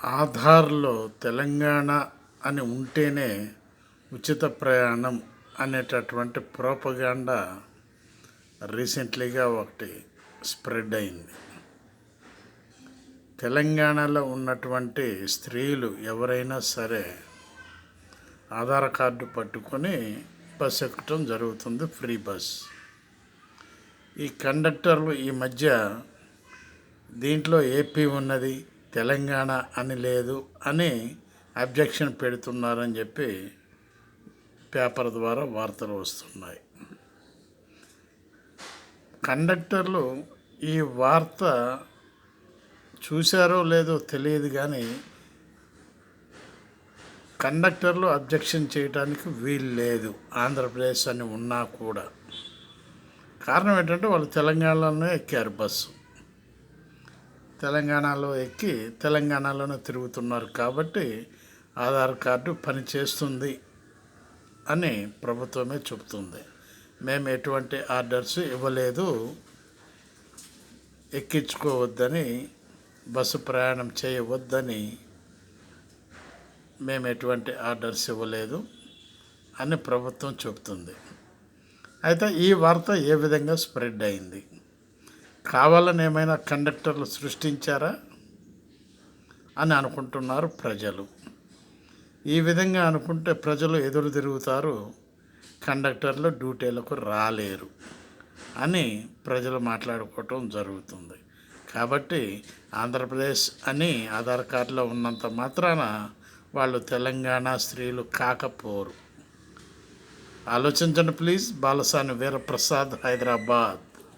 ఆధార్లో తెలంగాణ అని ఉంటేనే ఉచిత ప్రయాణం అనేటటువంటి ప్రోపగాండా రీసెంట్లీగా ఒకటి స్ప్రెడ్ అయింది. తెలంగాణలో ఉన్నటువంటి స్త్రీలు ఎవరైనా సరే ఆధార్ కార్డు పట్టుకొని బస్ ఎక్కడం జరుగుతుంది, ఫ్రీ బస్. ఈ కండక్టర్లు ఈ మధ్య దీంట్లో ఏపీ ఉన్నది, తెలంగాణ అని లేదు అని అబ్జెక్షన్ పెడుతున్నారని చెప్పి పేపర్ ద్వారా వార్తలు వస్తున్నాయి. కండక్టర్లు ఈ వార్త చూశారో లేదో తెలియదు, కానీ కండక్టర్లు అబ్జెక్షన్ చేయడానికి వీలు లేదు ఆంధ్రప్రదేశ్ అని ఉన్నా కూడా. కారణం ఏంటంటే వాళ్ళు తెలంగాణలోనే ఎక్కారు బస్సు, తెలంగాణలో ఎక్కి తెలంగాణలోనే తిరుగుతున్నారు కాబట్టి ఆధార్ కార్డు పనిచేస్తుంది అని ప్రభుత్వమే చెబుతుంది. మేము ఎటువంటి ఆర్డర్స్ ఇవ్వలేదు, ఎక్కించుకోవద్దని, బస్సు ప్రయాణం చేయవద్దని మేము ఎటువంటి ఆర్డర్స్ ఇవ్వలేదు అని ప్రభుత్వం చెబుతుంది. అయితే ఈ వార్త ఏ విధంగా స్ప్రెడ్ అయింది? కావాలని ఏమైనా కండక్టర్లు సృష్టించారా అని అనుకుంటున్నారు ప్రజలు. ఈ విధంగా అనుకుంటే ప్రజలు ఎదురు తిరుగుతారు, కండక్టర్లు డ్యూటీలకు రాలేరు అని ప్రజలు మాట్లాడుకోవటం జరుగుతుంది. కాబట్టి ఆంధ్రప్రదేశ్ అని ఆధార్ కార్డులో ఉన్నంత మాత్రాన వాళ్ళు తెలంగాణ స్త్రీలు కాకపోరు. ఆలోచించండి ప్లీజ్. బాలసాని వీరప్రసాద్, హైదరాబాద్.